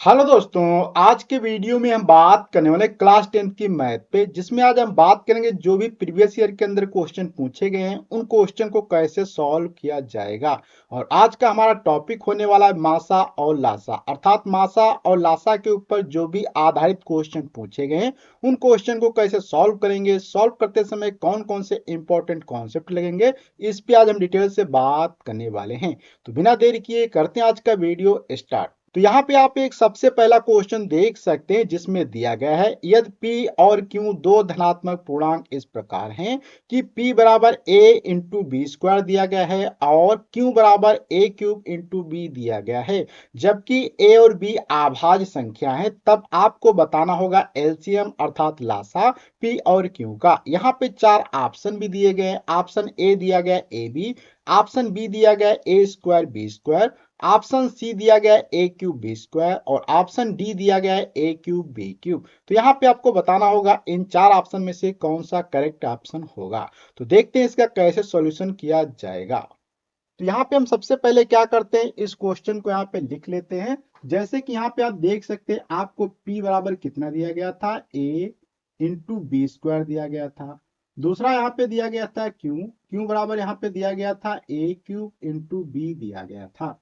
Hello दोस्तों। आज के वीडियो में हम बात करने वाले क्लास 10th की मैथ पे, जिसमें आज हम बात करेंगे जो भी प्रीवियस ईयर के अंदर क्वेश्चन पूछे गए हैं उन क्वेश्चन को कैसे सॉल्व किया जाएगा। और आज का हमारा टॉपिक होने वाला है मासा और लासा, अर्थात मासा और लासा के ऊपर जो भी आधारित क्वेश्चन पूछे गए हैं उन क्वेश्चन को कैसे सॉल्व करेंगे, सॉल्व करते समय कौन कौन से इंपॉर्टेंट कॉन्सेप्ट लगेंगे, इस पे आज हम डिटेल से बात करने वाले हैं। तो बिना देरी किए करते हैं आज का वीडियो स्टार्ट। तो यहाँ पे आप एक सबसे पहला क्वेश्चन देख सकते हैं जिसमें दिया गया है, यदि p और q दो धनात्मक पूर्णांक इस प्रकार हैं कि p बराबर a इंटू बी स्क्वायर दिया गया है और q बराबर a क्यूब इंटू बी दिया गया है, जबकि a और b आभाज्य संख्या है, तब आपको बताना होगा एलसीएम अर्थात लासा p और q का। यहाँ पे चार ऑप्शन भी दिए गए हैं। ऑप्शन ए दिया गया ए बी, ऑप्शन बी दिया गया A square B square, option C दिया गया है ए क्यूब बी स्क्वायर और ऑप्शन डी दिया गया है ए क्यूब बी क्यूब। तो यहाँ पे आपको बताना होगा इन चार ऑप्शन में से कौन सा करेक्ट ऑप्शन होगा। तो देखते हैं इसका कैसे सॉल्यूशन किया जाएगा। तो यहाँ पे हम सबसे पहले क्या करते हैं, इस क्वेश्चन को यहाँ पे लिख लेते हैं। जैसे कि यहाँ पे आप देख सकते हैं आपको p बराबर कितना दिया गया था, a इंटू बी स्क्वायर दिया गया था। दूसरा यहाँ पे दिया गया था q बराबर यहाँ पे दिया गया था a क्यूब इंटू बी दिया गया था।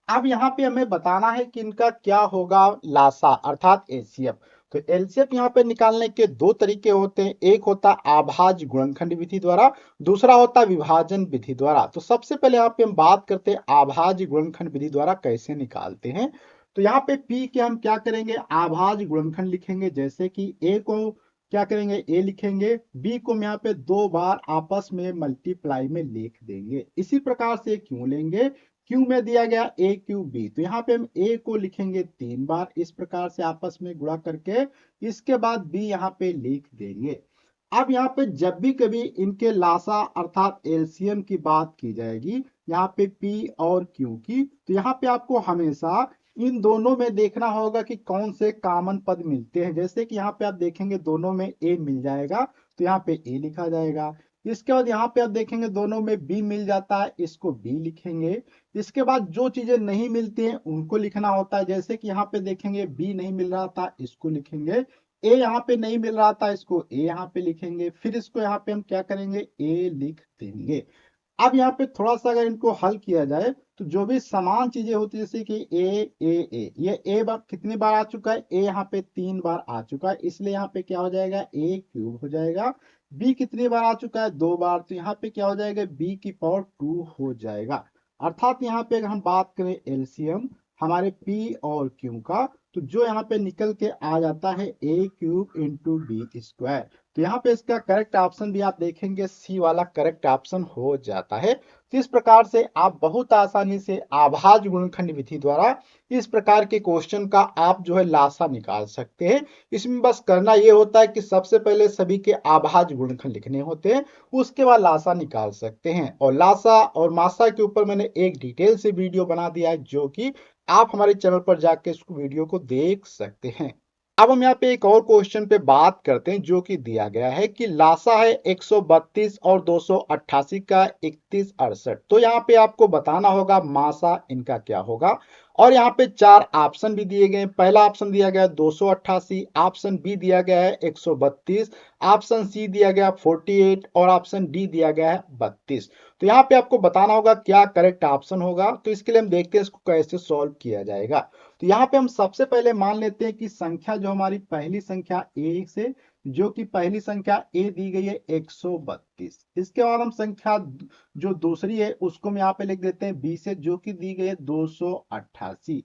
अब यहाँ पे हमें बताना है कि इनका क्या होगा लासा अर्थात एलसीएम। तो एलसीएम यहाँ पे निकालने के दो तरीके होते हैं, एक होता अभाज्य गुणनखंड विधि द्वारा, दूसरा होता विभाजन विधि द्वारा। तो सबसे पहले यहाँ पे हम बात करते हैं अभाज्य गुणनखंड विधि द्वारा कैसे निकालते हैं। तो यहाँ पे p के हम क्या करेंगे, अभाज्य गुणनखंड लिखेंगे। जैसे कि a को क्या करेंगे, a लिखेंगे, b को हम यहाँ पे दो बार आपस में मल्टीप्लाई में लिख देंगे। इसी प्रकार से क्यों लेंगे, क्यू में दिया गया ए क्यू बी, तो यहाँ पे हम ए को लिखेंगे तीन बार इस प्रकार से आपस में गुणा करके, इसके बाद बी यहाँ पे लिख देंगे। अब यहाँ पे जब भी कभी इनके लासा अर्थात एलसीएम की बात की जाएगी, यहाँ पे पी और क्यू की, तो यहाँ पे आपको हमेशा इन दोनों में देखना होगा कि कौन से कॉमन पद मिलते हैं। जैसे कि यहाँ पे आप देखेंगे दोनों में ए मिल जाएगा तो यहाँ पे ए लिखा जाएगा। इसके बाद यहाँ पे आप देखेंगे दोनों में बी मिल जाता है, इसको बी लिखेंगे। इसके बाद जो चीजें नहीं मिलती हैं उनको लिखना होता है। जैसे कि यहाँ पे देखेंगे बी नहीं मिल रहा था, इसको लिखेंगे। ए यहाँ पे नहीं मिल रहा था, इसको ए यहाँ पे लिखेंगे। फिर इसको यहाँ पे हम क्या करेंगे, ए लिख देंगे। अब यहाँ पे थोड़ा सा अगर इनको हल किया जाए तो जो भी समान चीजें होती है, जैसे कि ए ये ए बार कितनी बार आ चुका है, ए यहाँ पे तीन बार आ चुका है, इसलिए यहाँ पे क्या हो जाएगा, ए क्यूब हो जाएगा। बी कितनी बार आ चुका है, दो बार, तो यहाँ पे क्या हो जाएगा, बी की पावर टू हो जाएगा। अर्थात यहाँ पे अगर हम बात करें एलसीएम हमारे पी और क्यू का, तो जो यहाँ पे निकल के आ जाता है A cube into B square. तो यहाँ पे इसका करेक्ट ऑप्शन भी आप देखेंगे सी वाला करेक्ट ऑप्शन हो जाता है। तो इस प्रकार से आप बहुत आसानी से अभाज्य गुणनखंड विधि द्वारा इस प्रकार के क्वेश्चन का आप जो है लासा निकाल सकते हैं। इसमें बस करना ये होता है कि सबसे पहले सभी के अभाज्य गुणनखंड लिखने होते हैं, उसके बाद लासा निकाल सकते हैं। और लासा और मासा के ऊपर मैंने एक डिटेल से वीडियो बना दिया है, जो कि आप हमारे चैनल पर जाके इस वीडियो को देख सकते हैं। अब हम यहाँ पे एक और क्वेश्चन पे बात करते हैं, जो कि दिया गया है कि लासा है 132 और 288 का 31 68। तो यहाँ पे आपको बताना होगा मासा इनका क्या होगा। और यहाँ पे चार ऑप्शन भी दिए गए हैं। पहला ऑप्शन दिया गया है 288, ऑप्शन बी दिया गया है 132, ऑप्शन सी दिया गया 48 और ऑप्शन डी दिया गया है 32। तो यहाँ पे आपको बताना होगा क्या करेक्ट ऑप्शन होगा। तो इसके लिए हम देखते हैं इसको कैसे सॉल्व किया जाएगा। तो यहाँ पे हम सबसे पहले मान लेते हैं कि संख्या जो हमारी पहली संख्या ए से, जो कि पहली संख्या ए दी गई है 132। इसके बाद हम संख्या जो दूसरी है उसको हम यहाँ पे लिख देते हैं बी से, जो कि दी गई है 288।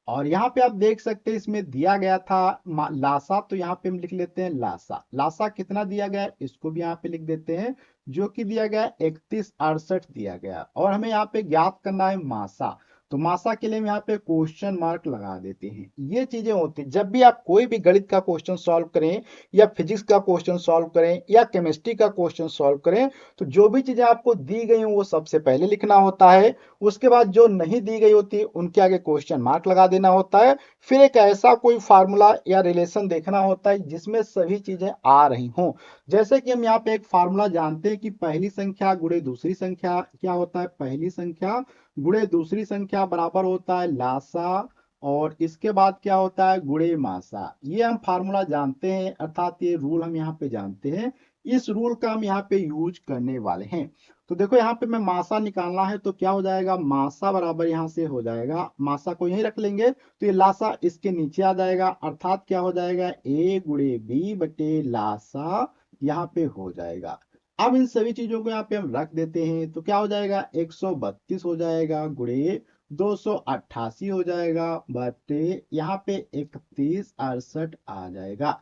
और यहाँ पे आप देख सकते हैं इसमें दिया गया था लासा, तो यहाँ पे हम लिख लेते हैं लासा। लासा कितना दिया गया है इसको भी यहाँ पे लिख देते हैं, जो कि दिया गया 3168 दिया गया। और हमें यहाँ पे ज्ञात करना है मासा, तो मासा के लिए हम यहाँ पे क्वेश्चन मार्क लगा देते हैं। ये चीजें होती हैं जब भी आप कोई भी गणित का क्वेश्चन सॉल्व करें या फिजिक्स का क्वेश्चन सॉल्व करें या केमिस्ट्री का क्वेश्चन सॉल्व करें, तो जो भी चीजें आपको दी गई हो वो सबसे पहले लिखना होता है। उसके बाद जो नहीं दी गई होती उनके आगे क्वेश्चन मार्क लगा देना होता है। फिर एक ऐसा कोई फार्मूला या रिलेशन देखना होता है जिसमें सभी चीजें आ रही हों। जैसे कि हम यहाँ पे एक फार्मूला जानते हैं कि पहली संख्या गुणे दूसरी संख्या क्या होता है, पहली संख्या गुणे दूसरी संख्या बराबर होता है लासा और इसके बाद क्या होता है गुणे मासा। ये हम फार्मूला जानते हैं, अर्थात ये रूल हम यहाँ पे जानते हैं। इस रूल का हम यहाँ पे यूज करने वाले हैं। तो देखो यहाँ पे मैं मासा निकालना है तो क्या हो जाएगा, मासा बराबर यहाँ से हो जाएगा, मासा को यहीं रख लेंगे तो ये लासा इसके नीचे आ जाएगा, अर्थात क्या हो जाएगा ए गुणे बी बटे लासा यहाँ पे हो जाएगा। अब इन सभी चीजों को यहाँ पे हम रख देते हैं तो क्या हो जाएगा 132 हो जाएगा गुणे 288 हो जाएगा बटे यहाँ पे 3168 आ जाएगा।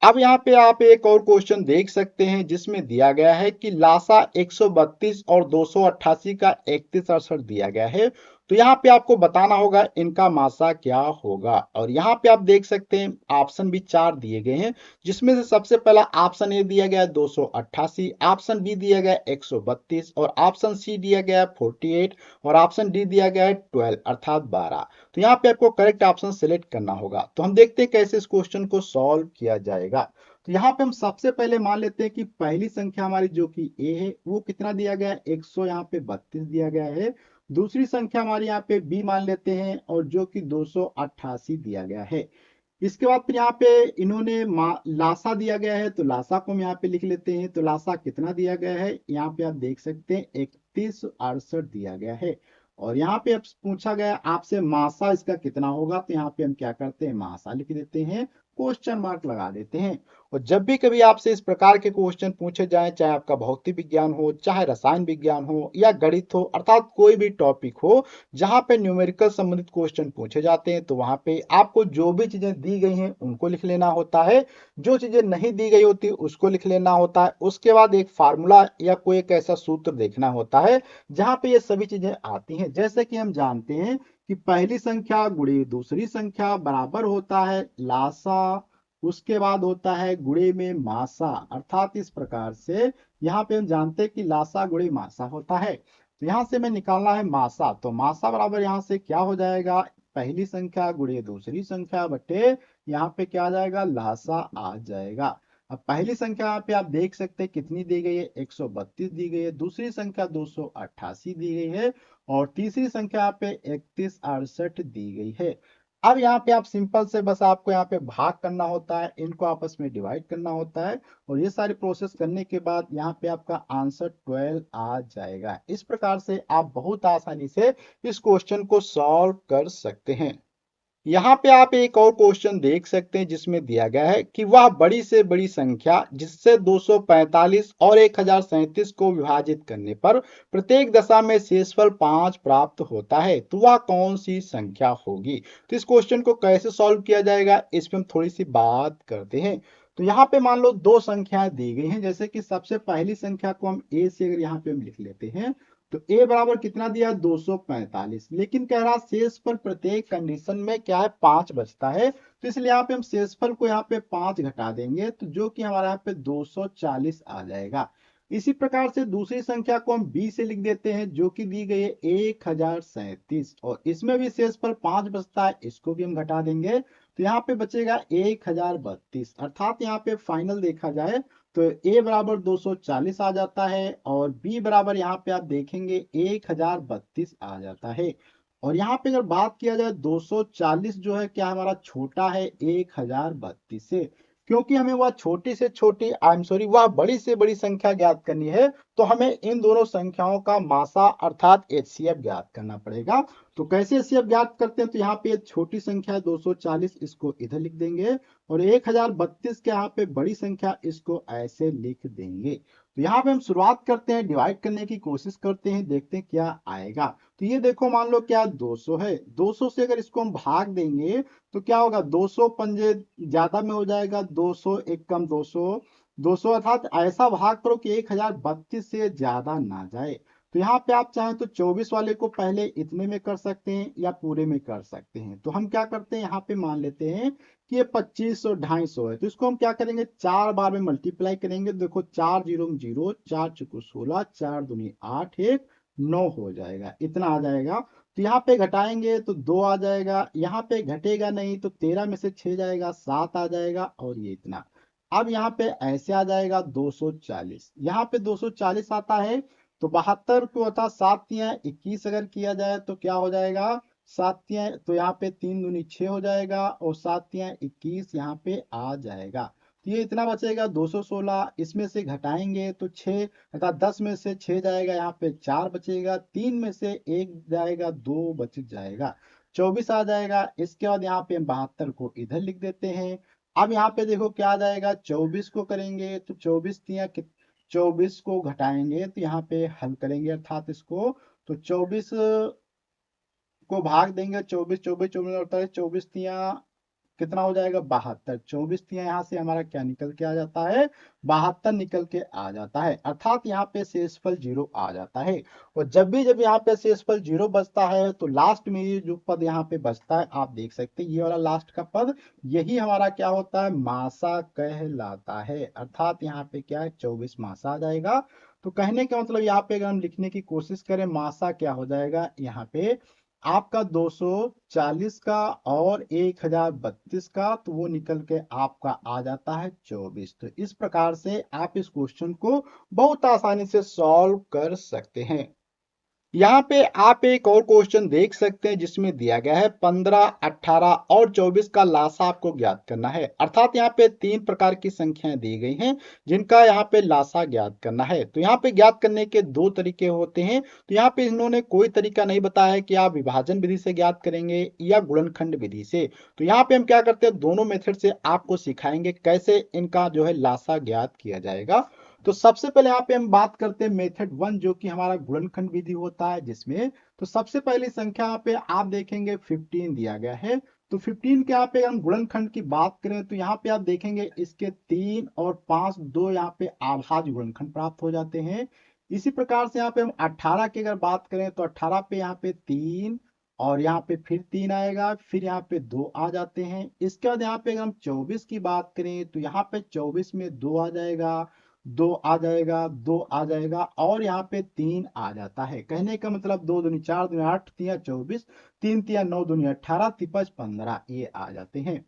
अब यहाँ पे आप एक और क्वेश्चन देख सकते हैं जिसमें दिया गया है कि लासा 132 और 288 का 3168 दिया गया है। तो यहाँ पे आपको बताना होगा इनका मासा क्या होगा। और यहाँ पे आप देख सकते हैं ऑप्शन भी 4 दिए गए हैं, जिसमें से सबसे पहला ऑप्शन ए दिया गया है 288, ऑप्शन बी दिया गया है 132 और ऑप्शन सी दिया गया है 48 और ऑप्शन डी दिया गया है 12 अर्थात 12। तो यहाँ पे आपको करेक्ट ऑप्शन सेलेक्ट करना होगा। तो हम देखते हैं कैसे इस क्वेश्चन को सॉल्व किया जाएगा। तो यहाँ पे हम सबसे पहले मान लेते हैं कि पहली संख्या हमारी जो कि ए है वो कितना दिया गया है 100 यहाँ पे 32 दिया गया है। दूसरी संख्या हमारी यहाँ पे बी मान लेते हैं और जो कि 288 दिया गया है। इसके बाद फिर यहाँ पे इन्होंने लासा दिया गया है तो लासा को हम यहाँ पे लिख लेते हैं। तो लासा कितना दिया गया है यहाँ पे आप देख सकते हैं 3168 दिया गया है। और यहाँ पे अब पूछा गया आपसे मासा इसका कितना होगा, तो यहाँ पे हम क्या करते हैं मासा लिख देते हैं, क्वेश्चन मार्क लगा देते हैं। और जब भी कभी आपसे इस प्रकार के क्वेश्चन पूछे जाएं, चाहे आपका भौतिक विज्ञान हो, चाहे रसायन विज्ञान हो या गणित हो, अर्थात कोई भी टॉपिक हो जहां पे न्यूमेरिकल संबंधित क्वेश्चन पूछे जाते हैं, तो वहां पे आपको जो भी चीजें दी गई हैं उनको लिख लेना होता है, जो चीजें नहीं दी गई होती उसको लिख लेना होता है। उसके बाद एक फार्मूला या कोई एक ऐसा सूत्र देखना होता है जहां पे ये सभी चीजें आती हैं। जैसे कि हम जानते हैं कि पहली संख्या गुणे दूसरी संख्या बराबर होता है लासा, उसके बाद होता है गुणे में मासा, अर्थात इस प्रकार से यहाँ पे हम जानते हैं कि लासा गुणे मासा होता है। तो यहाँ से हमें निकालना है मासा, तो मासा बराबर यहाँ से क्या हो जाएगा पहली संख्या गुणे दूसरी संख्या बटे यहाँ पे क्या आ जाएगा लासा आ जाएगा। अब पहली संख्या यहाँ पे आप देख सकते हैं कितनी दी गई है 132 दी गई है, दूसरी संख्या 288 दी गई है और तीसरी संख्या यहाँ पे 3168 दी गई है। अब यहाँ पे आप सिंपल से बस आपको यहाँ पे भाग करना होता है, इनको आपस में डिवाइड करना होता है और ये सारी प्रोसेस करने के बाद यहाँ पे आपका आंसर 12 आ जाएगा। इस प्रकार से आप बहुत आसानी से इस क्वेश्चन को सॉल्व कर सकते हैं। यहाँ पे आप एक और क्वेश्चन देख सकते हैं जिसमें दिया गया है कि वह बड़ी से बड़ी संख्या जिससे 245 और 1037 को विभाजित करने पर प्रत्येक दशा में शेषफल 5 प्राप्त होता है, तो वह कौन सी संख्या होगी। तो इस क्वेश्चन को कैसे सॉल्व किया जाएगा इस पे हम थोड़ी सी बात करते हैं। तो यहाँ पे मान लो दो संख्याएं दी गई हैं, जैसे कि सबसे पहली संख्या को हम ए से अगर यहाँ पे हम लिख लेते हैं तो ए बराबर कितना दिया 245, लेकिन कह रहा शेषफल प्रत्येक कंडीशन में क्या है 5 बचता है, तो इसलिए यहाँ पे हम शेषफल को यहाँ पे 5 घटा देंगे तो जो कि हमारा यहाँ पे 240 आ जाएगा। इसी प्रकार से दूसरी संख्या को हम बी से लिख देते हैं जो कि दी गई है 1037 और इसमें भी शेषफल 5 बचता है, इसको भी हम घटा देंगे तो यहाँ पे बचेगा 1032, अर्थात यहाँ पे फाइनल देखा जाए तो a बराबर 240 आ जाता है और b बराबर यहाँ पे आप देखेंगे 1032 आ जाता है। और यहाँ पे अगर बात किया जाए 240 जो है क्या हमारा छोटा है 1032 से, क्योंकि हमें वह छोटी से छोटी आई एम सॉरी वह बड़ी से बड़ी संख्या ज्ञात करनी है, तो हमें इन दोनों संख्याओं का मासा अर्थात एचसीएफ ज्ञात करना पड़ेगा। तो कैसे एचसीएफ ज्ञात करते हैं, तो यहाँ पे छोटी संख्या है 240, इसको इधर लिख देंगे और 1032 के यहाँ पे बड़ी संख्या इसको ऐसे लिख देंगे। तो यहाँ पे हम शुरुआत करते हैं, डिवाइड करने की कोशिश करते हैं, देखते हैं क्या आएगा। तो ये देखो मान लो क्या 200 है, 200 से अगर इसको हम भाग देंगे तो क्या होगा 200 पंजे ज्यादा में हो जाएगा, 200 एक कम 200, 200 अर्थात ऐसा भाग करो कि 1032 से ज्यादा ना जाए। तो यहाँ पे आप चाहें तो 24 वाले को पहले इतने में कर सकते हैं या पूरे में कर सकते हैं। तो हम क्या करते हैं यहाँ पे मान लेते हैं कि ये 25 और 250 है, तो इसको हम क्या करेंगे 4 बार में मल्टीप्लाई करेंगे। देखो 4 जीरो 0, 4 चुको 16, 4 दूनी 8, 1 9 हो जाएगा, इतना आ जाएगा। तो यहाँ पे घटाएंगे तो 2 आ जाएगा, यहाँ पे घटेगा नहीं तो 13 में से 6 जाएगा 7 आ जाएगा और ये इतना। अब यहाँ पे ऐसे आ जाएगा 240, यहाँ पे 240 आता है तो 72 को होता 7 या 21 अगर किया जाए तो क्या हो जाएगा सात तिया तो यहाँ पे 3 दूनी 6 हो जाएगा और 7 तिया 21 यहाँ पे आ जाएगा। तो ये इतना बचेगा 216। इसमें से घटाएंगे तो 6 अर्थात 10 में से 6 जाएगा, यहाँ पे 4 बचेगा, 3 में से 1 जाएगा, 2 बच जाएगा, 24 आ जाएगा। इसके बाद यहाँ पे हम 72 को इधर लिख देते हैं। अब यहाँ पे देखो क्या आ जाएगा, 24 को करेंगे तो 24 तिया 24 को घटाएंगे तो यहाँ पे हल करेंगे अर्थात इसको, तो 24 को भाग देंगे, 24 24 24 होता है, 24 तिया कितना हो जाएगा, 72। 24 तिया यहाँ से हमारा क्या निकल के आ जाता है, 72 निकल के आ जाता है, अर्थात यहाँ पे शेषफल 0 आ जाता है। और जब यहाँ पे शेषफल 0 बचता है तो लास्ट में ये जो पद यहाँ पे बचता है आप देख सकते हैं, ये वाला लास्ट का पद, यही हमारा क्या होता है, मासा कहलाता है। अर्थात यहाँ पे क्या है, 24 मासा आ जाएगा। तो कहने का मतलब यहाँ पे अगर हम लिखने की कोशिश करें, मासा क्या हो जाएगा, यहाँ पे आपका 240 का और 1032 का, तो वो निकल के आपका आ जाता है 24। तो इस प्रकार से आप इस क्वेश्चन को बहुत आसानी से सॉल्व कर सकते हैं। यहाँ पे आप एक और क्वेश्चन देख सकते हैं जिसमें दिया गया है 15, 18 और 24 का लासा आपको ज्ञात करना है। अर्थात यहाँ पे 3 प्रकार की संख्याएं दी गई हैं जिनका यहाँ पे लासा ज्ञात करना है। तो यहाँ पे ज्ञात करने के 2 तरीके होते हैं। तो यहाँ पे इन्होंने कोई तरीका नहीं बताया है कि आप विभाजन विधि से ज्ञात करेंगे या गुणनखंड विधि से। तो यहाँ पे हम क्या करते हैं, दोनों मेथड से आपको सिखाएंगे कैसे इनका जो है लासा ज्ञात किया जाएगा। तो सबसे पहले यहाँ पे हम बात करते हैं मेथड 1 जो कि हमारा गुणनखंड विधि होता है, जिसमें तो सबसे पहली संख्या यहाँ पे आप देखेंगे 15 दिया गया है। तो 15 के यहाँ पे हम गुणनखंड की बात करें तो यहाँ पे आप देखेंगे इसके 3 और 5 दो यहाँ पे अभाज्य गुणनखंड प्राप्त हो जाते हैं। इसी प्रकार से यहाँ पे हम 18 की अगर बात करें तो 18 पे यहाँ पे 3 और यहाँ पे फिर 3 आएगा, फिर यहाँ पे 2 आ जाते हैं। इसके बाद यहाँ पे अगर हम 24 की बात करें तो यहाँ पे 24 में 2 आ जाएगा, 2 आ जाएगा, 2 आ जाएगा और यहाँ पे 3 आ जाता है। कहने का मतलब 2 दूनी 4 दूनी 8 तिया 24, 3 तिया 9 दूनी 18, तिपच 15 ये आ जाते हैं।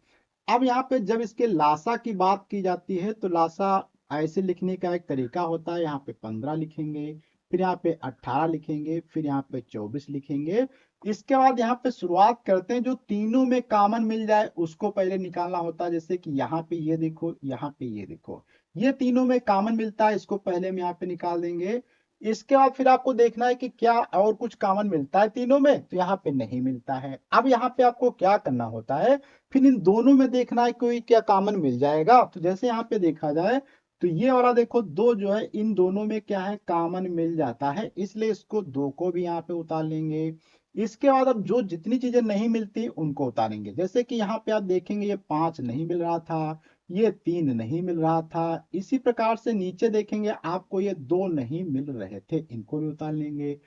अब यहाँ पे जब इसके लासा की बात की जाती है तो लासा ऐसे लिखने का एक तरीका होता है, यहाँ पे 15 लिखेंगे, फिर यहाँ पे 18 लिखेंगे, फिर यहाँ पे 24 लिखेंगे। इसके बाद यहाँ पे शुरुआत करते हैं, जो तीनों में कॉमन मिल जाए उसको पहले निकालना होता है। जैसे कि यहाँ पे ये देखो, यहाँ पे ये देखो, ये तीनों में कॉमन मिलता है, इसको पहले हम यहाँ पे निकाल देंगे। इसके बाद फिर आपको देखना है कि क्या और कुछ कॉमन मिलता है तीनों में, तो यहाँ पे नहीं मिलता है। अब यहाँ पे आपको क्या करना होता है, फिर इन दोनों में देखना है कोई क्या कॉमन मिल जाएगा। तो जैसे यहाँ पे देखा जाए तो ये वाला देखो 2 जो है इन दोनों में क्या है, कॉमन मिल जाता है, इसलिए इसको 2 को भी यहाँ पे उतार लेंगे। इसके बाद अब जो जितनी चीजें नहीं मिलती उनको उतारेंगे। जैसे कि यहाँ पे आप देखेंगे ये 5 नहीं मिल रहा था, ये 3 नहीं मिल रहा था। इसी प्रकार से नीचे देखेंगे आपको ये 2 नहीं मिल रहे थे, इनको भी उतार लेंगे।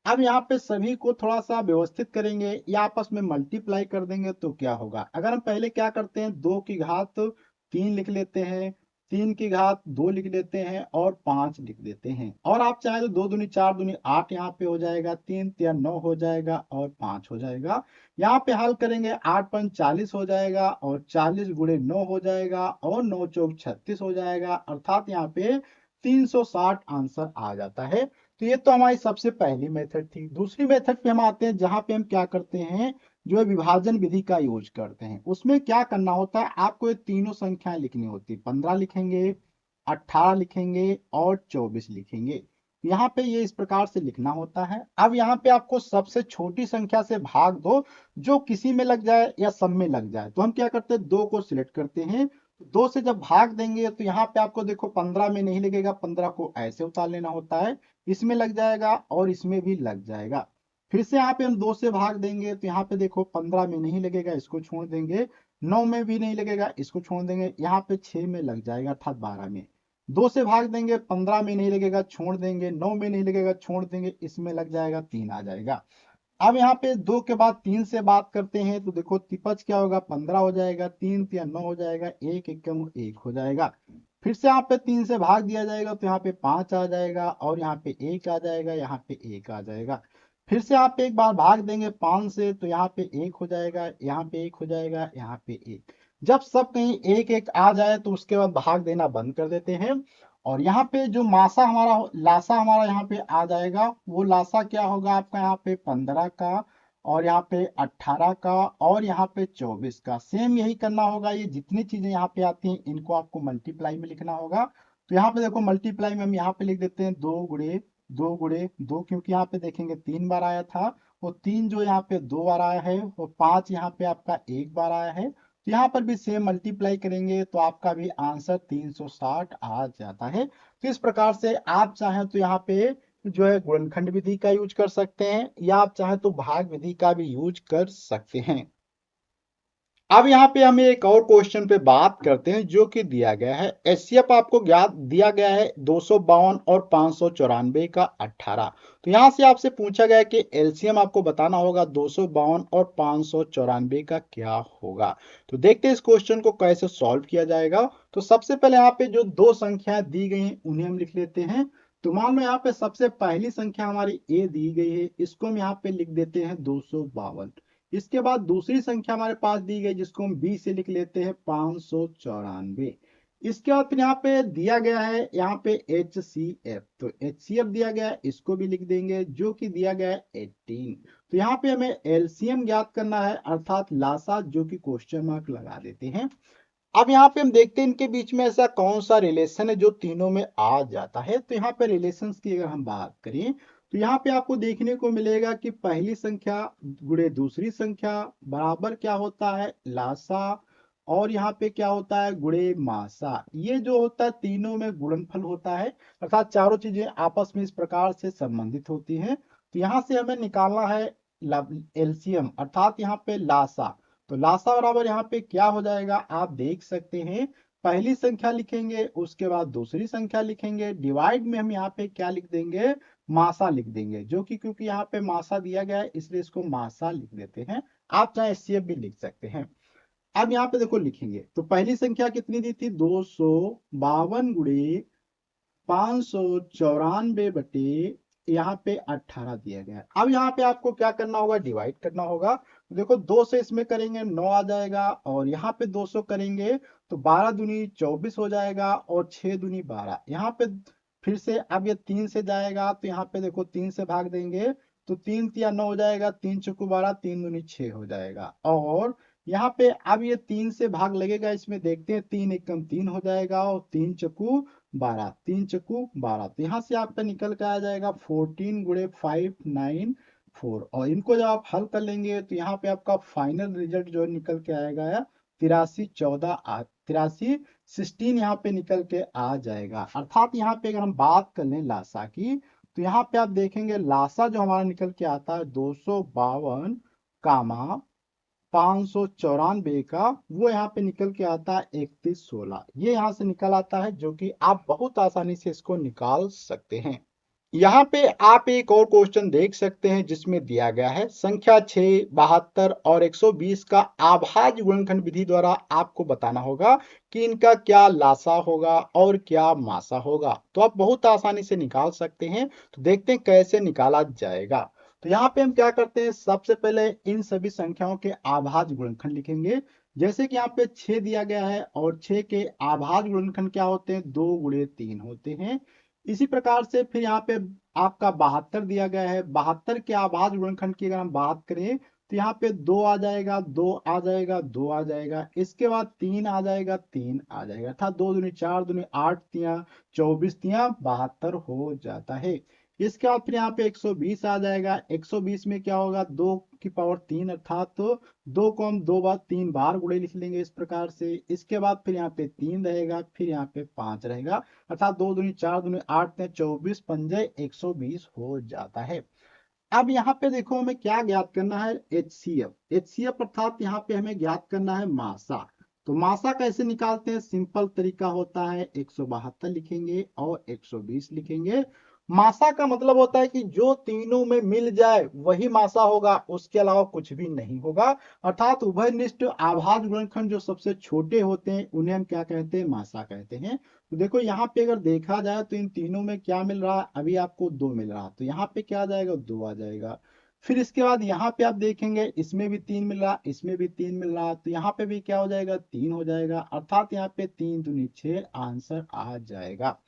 अब यहाँ पे सभी को थोड़ा सा व्यवस्थित करेंगे या आपस में मल्टीप्लाई कर देंगे तो क्या होगा। अगर हम पहले क्या करते हैं, 2 की घात 3 लिख लेते हैं, 3 की घात 2 लिख लेते हैं और 5 लिख देते हैं। और आप चाहे तो 2 दूनी 4 दूनी 8 यहाँ पे हो जाएगा, 3 तिया 9 हो जाएगा और 5 हो जाएगा। यहाँ पे हल करेंगे, 8 पंच 40 हो जाएगा और 40 गुणे 9 हो जाएगा और 9 चौक 36 हो जाएगा, अर्थात यहाँ पे 360 आंसर आ जाता है। तो ये तो हमारी सबसे पहली मेथड थी। दूसरी मेथड पे हम आते हैं जहां पे हम क्या करते हैं, जो है विभाजन विधि का यूज करते हैं। उसमें क्या करना होता है, आपको ये तीनों संख्याएं लिखनी होती है, 15 लिखेंगे, 18 लिखेंगे और 24 लिखेंगे। यहाँ पे ये इस प्रकार से लिखना होता है। अब यहाँ पे आपको सबसे छोटी संख्या से भाग दो, जो किसी में लग जाए या सब में लग जाए। तो हम क्या करते हैं, 2 को सिलेक्ट करते हैं, 2 से जब भाग देंगे तो यहाँ पे आपको देखो 15 में नहीं लगेगा, 15 को ऐसे उतार लेना होता है, इसमें लग जाएगा और इसमें भी लग जाएगा। फिर से यहाँ पे हम 2 से भाग देंगे तो यहाँ पे देखो 15 में नहीं लगेगा, इसको छोड़ देंगे, 9 में भी नहीं लगेगा, इसको छोड़ देंगे, यहाँ पे 6 में लग जाएगा अर्थात 12 में। 2 से भाग देंगे, 15 में नहीं लगेगा, छोड़ देंगे, 9 में नहीं लगेगा, छोड़ देंगे, इसमें लग जाएगा, 3 आ जाएगा। अब यहाँ पे 2 के बाद 3 से बात करते हैं तो देखो तिपच क्या होगा, 15 हो जाएगा, 3 तिया 9 हो जाएगा, 1 एकम 1 हो जाएगा। फिर से यहाँ पे 3 से भाग दिया जाएगा तो यहाँ पे 5 आ जाएगा और यहाँ पे 1 आ जाएगा, यहाँ पे 1 आ जाएगा। फिर से यहाँ पे एक बार भाग देंगे 5 से तो यहाँ पे 1 हो जाएगा, यहाँ पे 1 हो जाएगा, यहाँ पे 1। जब सब कहीं 1 1 आ जाए तो उसके बाद भाग देना बंद कर देते हैं। और यहाँ पे जो मासा हमारा लासा हमारा यहाँ पे आ जाएगा, वो लासा क्या होगा आपका, यहाँ पे 15 का और यहाँ पे 18 का और यहाँ पे 24 का सेम यही करना होगा। ये जितनी चीजें यहाँ पे आती हैं इनको आपको मल्टीप्लाई में लिखना होगा। तो यहाँ पे देखो मल्टीप्लाई में हम यहाँ पे लिख देते हैं 2 गुणे 2 क्योंकि यहाँ पे देखेंगे 3 बार आया था, और 3 जो यहाँ पे 2 बार आया है, और 5 यहाँ पे आपका 1 बार आया है। तो यहाँ पर भी सेम मल्टीप्लाई करेंगे तो आपका भी आंसर 360 आ जाता है। तो इस प्रकार से आप चाहें तो यहाँ पे जो है गुणनखंड विधि का यूज कर सकते हैं, या आप चाहें तो भाग विधि का भी यूज कर सकते हैं। अब यहाँ पे हम एक और क्वेश्चन पे बात करते हैं जो कि दिया गया है। एचसीएफ आपको ज्ञात दिया गया है 252 और 594 का 18। तो यहाँ से आपसे पूछा गया है कि एलसीएम आपको बताना होगा 252 और 594 का क्या होगा। तो देखते हैं इस क्वेश्चन को कैसे सॉल्व किया जाएगा। तो सबसे पहले यहाँ पे जो दो संख्याएं दी गई हैं उन्हें हम लिख लेते हैं। तो मान लो यहाँ पे सबसे पहली संख्या हमारी ए दी गई है, इसको हम यहाँ पे लिख देते हैं 252। इसके बाद दूसरी संख्या हमारे पास दी गई जिसको हम बी से लिख लेते हैं 594। इसके बाद फिर यहाँ पे दिया गया है यहाँ पे एच सी एफ, तो एच सी एफ दिया गया है, इसको भी लिख देंगे जो कि दिया गया है 18। तो यहाँ पे हमें एलसीएम ज्ञात करना है अर्थात लासा, जो कि क्वेश्चन मार्क लगा देते हैं। अब यहाँ पे हम देखते हैं इनके बीच में ऐसा कौन सा रिलेशन है जो तीनों में आ जाता है। तो यहाँ पे रिलेशंस की अगर हम बात करें तो यहाँ पे आपको देखने को मिलेगा कि पहली संख्या गुणे दूसरी संख्या बराबर क्या होता है, लासा, और यहाँ पे क्या होता है, गुणे मासा। ये जो होता है तीनों में गुणनफल होता है, अर्थात चारों चीजें आपस में इस प्रकार से संबंधित होती हैं। तो यहाँ से हमें निकालना है एलसीएम अर्थात यहाँ पे लासा। तो लासा बराबर यहाँ पे क्या हो जाएगा, आप देख सकते हैं। पहली संख्या लिखेंगे, उसके बाद दूसरी संख्या लिखेंगे, डिवाइड में हम यहाँ पे क्या लिख देंगे, मासा लिख देंगे, जो कि क्योंकि यहाँ पे मासा दिया गया है इसलिए इसको मासा लिख देते हैं। आप चाहे एचसीएफ भी लिख सकते हैं। अब यहाँ पे देखो लिखेंगे तो पहली संख्या कितनी दी थी, 252 गुणे 594 बटे यहाँ पे 18 दिया गया है। अब यहाँ पे आपको क्या करना होगा, डिवाइड करना होगा। तो देखो 2 से इसमें करेंगे 9 आ जाएगा, और यहाँ पे 200 करेंगे तो 12 दूनी 24 हो जाएगा, और 6 दूनी 12। यहाँ पे फिर से अब ये 3 से जाएगा तो यहाँ पे देखो 3 से भाग देंगे तो 3 तिया 9 हो जाएगा, 3 चौको 12, 3 दूनी 6 हो जाएगा। और यहाँ पे अब ये 3 से भाग लगेगा, इसमें देखते हैं 3 एकम 3 हो जाएगा, और 3 चौको 12, 3 चौको 12। तो यहाँ से आपका निकल के आ जाएगा 14 गुणे 594। और इनको जब आप हल कर लेंगे तो यहाँ पे आपका फाइनल रिजल्ट जो निकल के आएगा 83 यहाँ पे निकल के आ जाएगा। अर्थात यहाँ पे अगर हम बात कर लें लासा की, तो यहाँ पे आप देखेंगे लासा जो हमारा निकल के आता है 252 कामा 594 का, वो यहाँ पे निकल के आता है 3116। ये यहाँ से निकल आता है, जो कि आप बहुत आसानी से इसको निकाल सकते हैं। यहाँ पे आप एक और क्वेश्चन देख सकते हैं जिसमें दिया गया है संख्या 6, 72 और 120 का आभाज्य गुणनखंड विधि द्वारा आपको बताना होगा कि इनका क्या लासा होगा और क्या मासा होगा। तो आप बहुत आसानी से निकाल सकते हैं। तो देखते हैं कैसे निकाला जाएगा। तो यहाँ पे हम क्या करते हैं, सबसे पहले इन सभी संख्याओं के आभाज्य गुणनखंड लिखेंगे। जैसे कि यहाँ पे 6 दिया गया है, और 6 के आभाज्य गुणनखंड क्या होते हैं, 2 गुणे 3 होते हैं। इसी प्रकार से फिर यहाँ पे आपका 72 दिया गया है, 72 के आभाज्य गुणनखंड की अगर हम बात करें तो यहाँ पे 2 आ जाएगा, 2 आ जाएगा, 2 आ जाएगा। इसके बाद 3 आ जाएगा, 3 आ जाएगा, अर्थात 2 दूनी 4 दूनी 8 तिया 24 तिया 72 हो जाता है। इसके बाद फिर यहाँ पे 120 आ जाएगा। 120 में क्या होगा, 2 की पावर 3 अर्थात तो 2 को हम 2 बार 3 बार गुणे लिख लेंगे इस प्रकार से। इसके बाद फिर यहाँ पे 3 रहेगा, फिर यहाँ पे 5 रहेगा, अर्थात 2 दूनी 4 दूनी 8 24 पंजे 120 हो जाता है। अब यहाँ पे देखो हमें क्या ज्ञात करना है, एचसीएफ। एचसीएफ अर्थात यहाँ पे हमें ज्ञात करना है मासा। तो मासा कैसे निकालते हैं, सिंपल तरीका होता है 172 लिखेंगे और 120 लिखेंगे। मासा का मतलब होता है कि जो तीनों में मिल जाए वही मासा होगा, उसके अलावा कुछ भी नहीं होगा। अर्थात उभयनिष्ठ आभाज्य गुणनखंड जो सबसे छोटे होते हैं उन्हें हम क्या कहते हैं, मासा कहते हैं। तो देखो यहाँ पे अगर देखा जाए तो इन तीनों में क्या मिल रहा है, अभी आपको 2 मिल रहा है, तो यहाँ पे क्या आ जाएगा, 2 आ जाएगा। फिर इसके बाद यहाँ पे आप देखेंगे इसमें भी 3 मिल रहा, इसमें भी 3 मिल रहा, तो यहाँ पे भी क्या हो जाएगा, 3 हो जाएगा, अर्थात यहाँ पे 3 दूनी 6 आंसर आ जाएगा।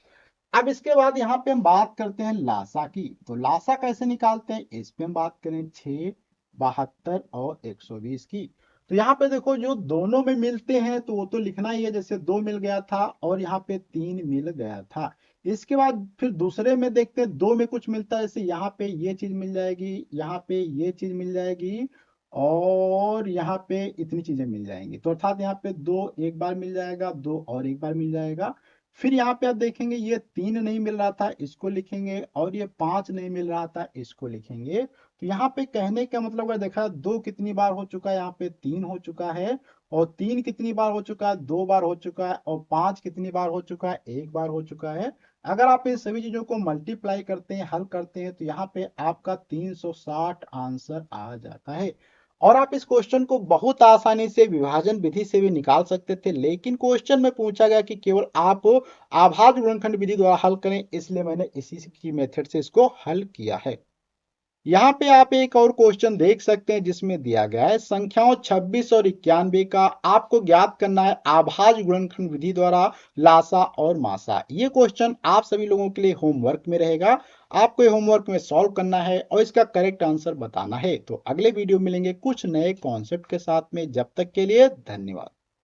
अब इसके बाद यहाँ पे हम बात करते हैं लासा की। तो लासा कैसे निकालते हैं, इस पे हम बात करें 6 72 और 120 की। तो यहाँ पे देखो जो दोनों में मिलते हैं तो वो तो लिखना ही है, जैसे 2 मिल गया था और यहाँ पे 3 मिल गया था। इसके बाद फिर दूसरे में देखते हैं 2 में कुछ मिलता है, जैसे यहाँ पे ये चीज मिल जाएगी, यहाँ पे ये चीज मिल जाएगी और यहाँ पे इतनी चीजें मिल जाएंगी। तो अर्थात यहाँ पे 2 एक बार मिल जाएगा, 2 और एक बार मिल जाएगा। फिर यहाँ पे आप देखेंगे ये 3 नहीं मिल रहा था, इसको लिखेंगे, और ये 5 नहीं मिल रहा था, इसको लिखेंगे। तो यहाँ पे कहने का मतलब अगर देखा 2 कितनी बार हो चुका है, यहाँ पे 3 हो चुका है, और 3 कितनी बार हो चुका है, 2 बार हो चुका है, और 5 कितनी बार हो चुका है, 1 बार हो चुका है। अगर आप इन सभी चीजों को मल्टीप्लाई करते हैं, हल करते हैं, तो यहाँ पे आपका 360 आंसर आ जाता है। और आप इस क्वेश्चन को बहुत आसानी से विभाजन विधि से भी निकाल सकते थे, लेकिन क्वेश्चन में पूछा गया कि केवल आप आभाज्य गुणनखंड विधि द्वारा हल करें, इसलिए मैंने इसी की मेथड से इसको हल किया है। यहाँ पे आप एक और क्वेश्चन देख सकते हैं जिसमें दिया गया है संख्याओं 26 और 91 का आपको ज्ञात करना है आभाज्य गुणनखंड विधि द्वारा लासा और मासा। ये क्वेश्चन आप सभी लोगों के लिए होमवर्क में रहेगा। आपको ये होमवर्क में सॉल्व करना है और इसका करेक्ट आंसर बताना है। तो अगले वीडियो मिलेंगे कुछ नए कॉन्सेप्ट के साथ में। जब तक के लिए धन्यवाद।